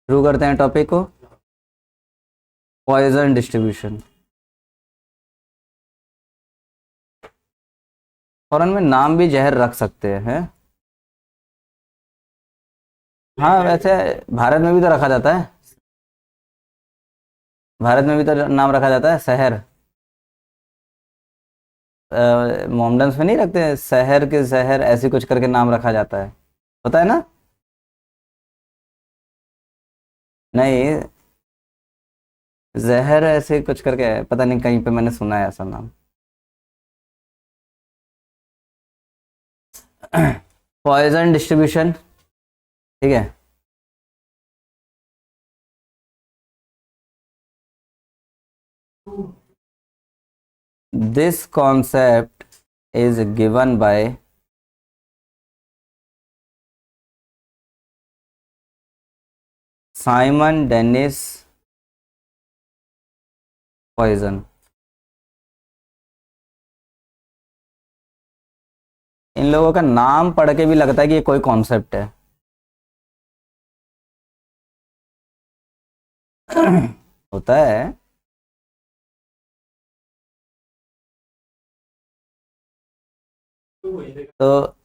शुरू करते हैं टॉपिक को। Poisson distribution. फॉरेन में नाम भी जहर रख सकते हैं। हाँ वैसे भारत में भी तो रखा जाता है। भारत में भी तो नाम रखा जाता है शहर। मोमडन्स में नहीं रखते हैं, शहर के शहर ऐसे कुछ करके नाम रखा जाता है। पता है ना? नहीं, जहर ऐसे कुछ करके है, पता नहीं कहीं पे मैंने सुना है ऐसा नाम। Poisson distribution. ठीक है। This concept is given by Simon Denis Poisson. इन लोगों का नाम पढ़ के भी लगता है कि ये कोई कॉन्सेप्ट है। होता है। तो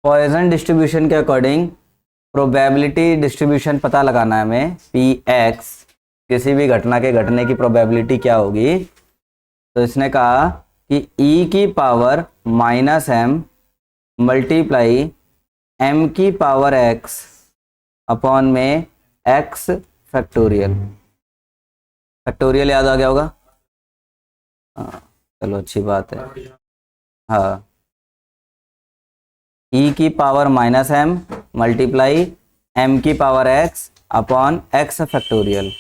पॉइजन डिस्ट्रीब्यूशन के अकॉर्डिंग प्रोबेबिलिटी डिस्ट्रीब्यूशन पता लगाना है हमें, पी एक्स। किसी भी घटना के घटने की प्रोबेबिलिटी क्या होगी। तो इसने कहा कि ई की power minus m multiply m की पावर एक्स अपॉन में एक्स फैक्टोरियल। फैक्टोरियल याद आ गया होगा। हाँ, चलो अच्छी बात है। हाँ, ई की power minus m multiply m की power x upon x factorial.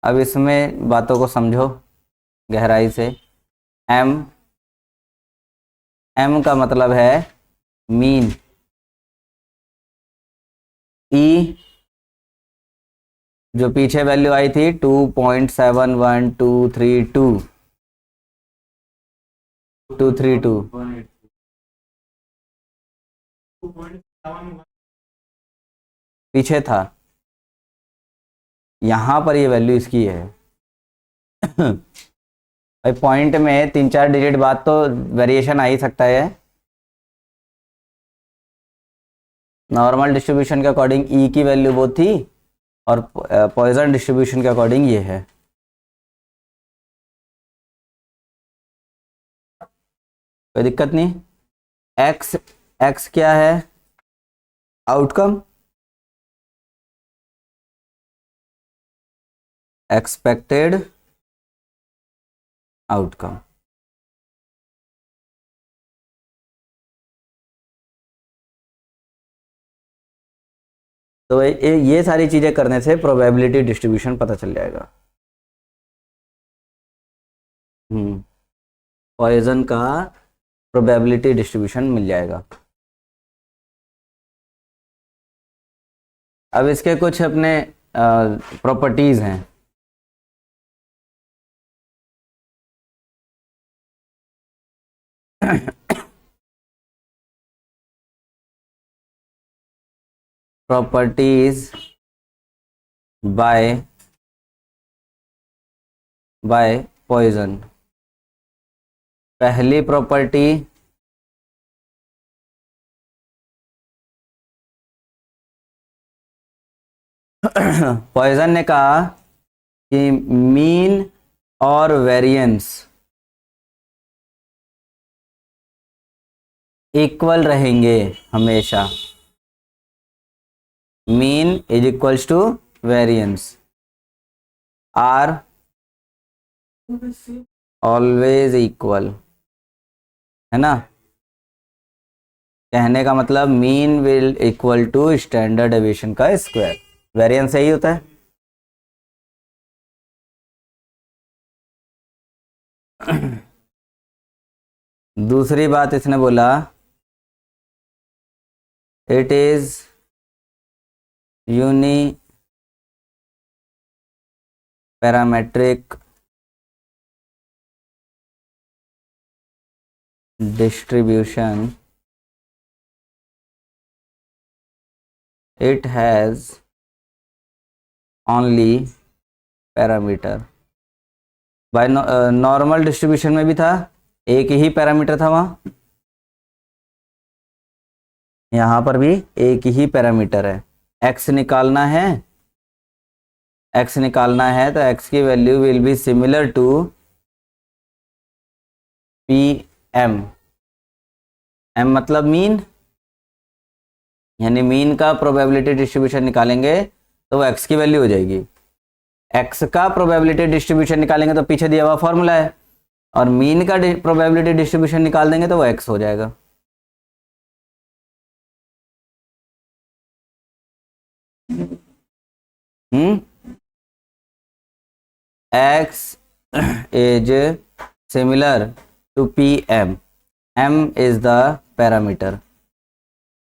अब इसमें बातों को समझो गहराई से। एम एम का मतलब है मीन। ई जो पीछे वैल्यू आई थी 2.71232 पीछे था। यहाँ पर ये वैल्यू इसकी है। भाई पॉइंट में 3-4 डिजिट बाद तो वेरिएशन आ ही सकता है। नॉर्मल डिस्ट्रीब्यूशन के अकॉर्डिंग ई की वैल्यू वो थी और पॉइजन डिस्ट्रीब्यूशन के अकॉर्डिंग ये है। कोई दिक्कत नहीं। एक्स एक्स क्या है? Outcome, expected outcome. तो ये सारी चीजें करने से प्रोबेबिलिटी डिस्ट्रीब्यूशन पता चल जाएगा। पॉइजन का प्रोबेबिलिटी डिस्ट्रीब्यूशन मिल जाएगा। अब इसके कुछ अपने प्रॉपर्टीज हैं। Properties by Poisson. पहली प्रॉपर्टी, पॉइजन ने कहा कि मीन और वेरिएंस इक्वल रहेंगे हमेशा। Mean is equals to variance are always equal, है ना? कहने का मतलब mean will equal to standard deviation का स्क्वायर। वेरिएंस यही होता है। दूसरी बात इसने बोला, it is uniparametric distribution, it has only parameter. Binomial distribution में भी था, एक ही पैरामीटर था वहां, यहां पर भी एक ही पैरामीटर है। एक्स निकालना है, एक्स निकालना है तो एक्स की value will be similar to P m. M मतलब मीन, यानी मीन का प्रोबेबिलिटी डिस्ट्रीब्यूशन निकालेंगे तो वो एक्स की वैल्यू हो जाएगी। एक्स का प्रोबेबिलिटी डिस्ट्रीब्यूशन निकालेंगे तो पीछे दिया हुआ फॉर्मूला है, और मीन का प्रोबेबिलिटी डिस्ट्रीब्यूशन निकाल देंगे तो वो एक्स हो जाएगा। X is similar to P m, m is the parameter,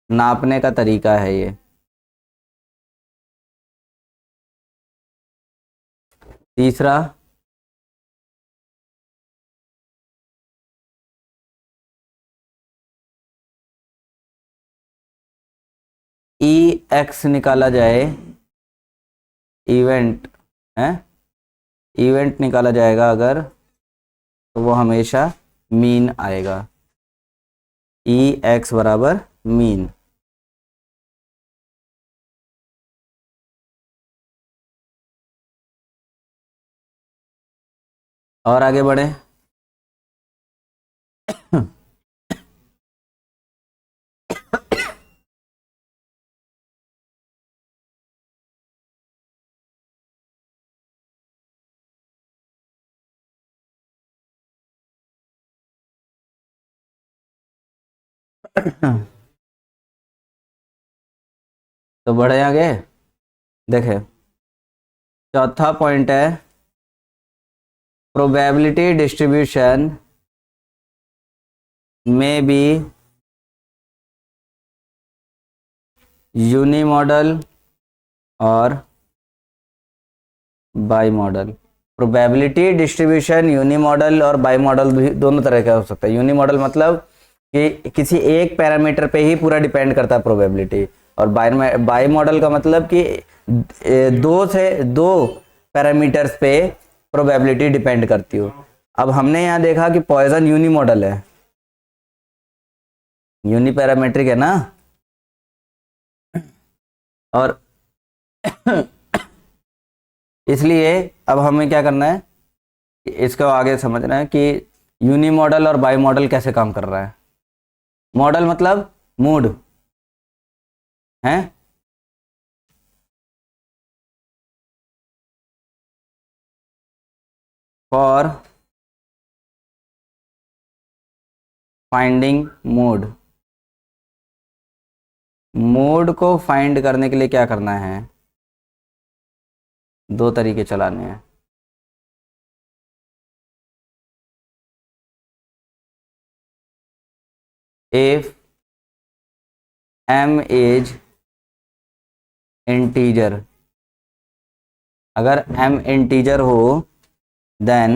नापने का तरीका है ये। तीसरा, ई एक्स निकाला जाए, इवेंट है, इवेंट निकाला जाएगा अगर, तो वो हमेशा मीन आएगा। ई एक्स बराबर मीन। और आगे बढ़े। तो बढ़े आगे, देखे चौथा पॉइंट है प्रोबेबिलिटी डिस्ट्रीब्यूशन में बी यूनी मॉडल और bimodal. Probability distribution unimodal और बाई मॉडल भी दोनों तरह का हो सकता है। यूनी मॉडल मतलब कि किसी एक पैरामीटर पे ही पूरा डिपेंड करता है प्रोबेबिलिटी, और बाई मॉडल का मतलब कि दो पैरामीटर्स पे प्रोबेबिलिटी डिपेंड करती हो। अब हमने यहाँ देखा कि पॉइजन यूनी मॉडल है, यूनी पैरामेट्रिक है ना, और इसलिए अब हमें क्या करना है, इसको आगे समझना है कि यूनी मॉडल और बाई मॉडल कैसे काम कर रहा है। मॉडल मतलब मूड है, फॉर फाइंडिंग मोड। मोड को फाइंड करने के लिए क्या करना है, दो तरीके चलाने हैं। इफ m इज इंटीजर, अगर m इंटीजर हो देन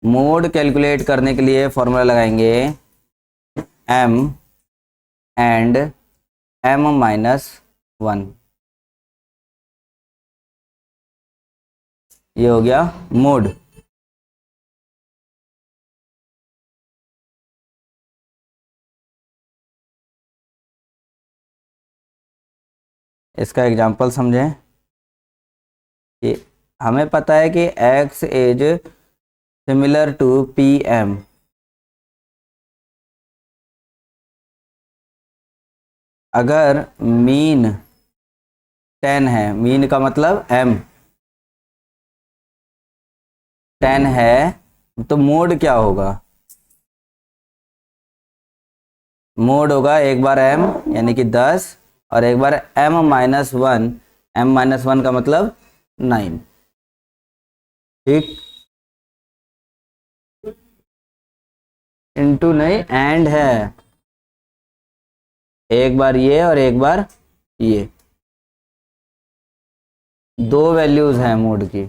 मोड कैलकुलेट करने के लिए फॉर्मूला लगाएंगे m एंड m-1। ये हो गया मोड। इसका एग्जांपल समझें कि हमें पता है कि x is similar to P m. अगर मीन 10 है, मीन का मतलब m 10 है, तो मोड क्या होगा, मोड होगा एक बार m यानी कि 10 और एक बार m-1, m-1 का मतलब 9। ठीक, इनटू नहीं एंड है, एक बार ये और एक बार ये, दो वैल्यूज हैं मोड की।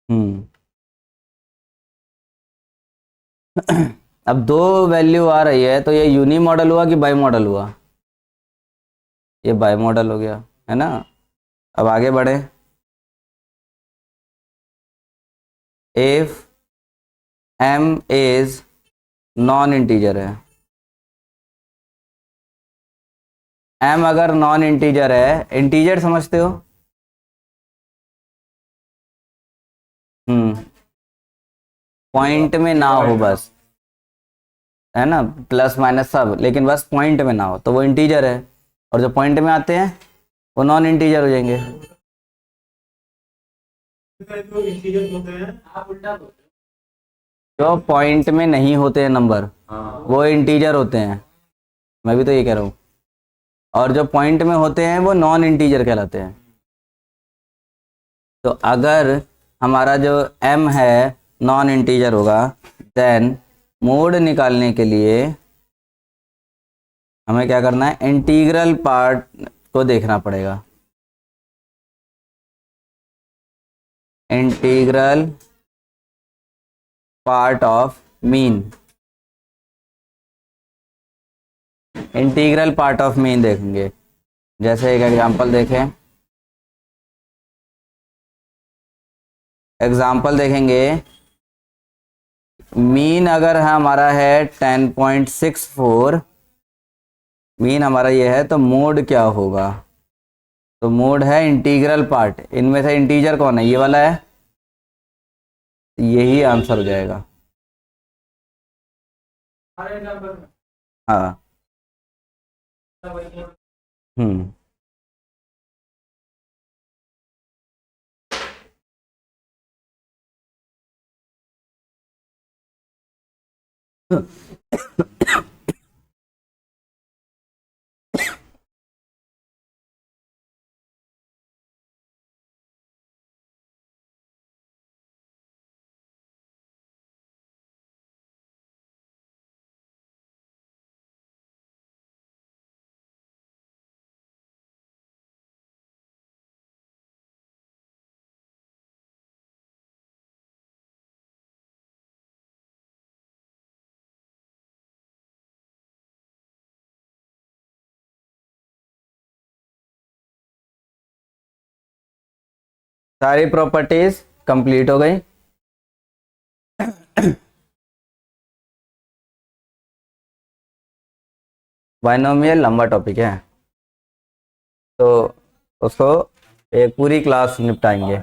हम्म। अब दो वैल्यू आ रही है तो ये यूनी मॉडल हुआ कि बाई मॉडल हुआ? ये बाई मॉडल हो गया, है ना। अब आगे बढ़े। If m is non integer है, m अगर नॉन इंटीजर है, इंटीजर समझते हो? हम्म। पॉइंट में ना हो बस, है ना, प्लस माइनस सब, लेकिन बस पॉइंट में ना हो तो वो इंटीजर है। और जो पॉइंट में आते हैं वो नॉन इंटीजर हो जाएंगे। जो पॉइंट में नहीं होते हैं नंबर, वो इंटीजर होते हैं। मैं भी तो ये कह रहा हूँ। और जो पॉइंट में होते हैं वो नॉन इंटीजर कहलाते हैं। तो अगर हमारा जो m है नॉन इंटीजर होगा, देन मोड निकालने के लिए हमें क्या करना है, इंटीग्रल पार्ट को देखना पड़ेगा। Integral part of mean, integral part of mean देखेंगे। जैसे एक एग्जांपल देखें, एग्जांपल देखेंगे। मीन अगर हमारा है 10.64, मीन हमारा ये है, तो मोड क्या होगा? तो मोड है इंटीग्रल पार्ट। इनमें से इंटीजर कौन है? ये वाला है, यही आंसर हो जाएगा। हाँ। हम्म। सारी प्रॉपर्टीज कंप्लीट हो गई। बाइनोमियल लंबा टॉपिक है, तो उसको एक पूरी क्लास निपटाएंगे।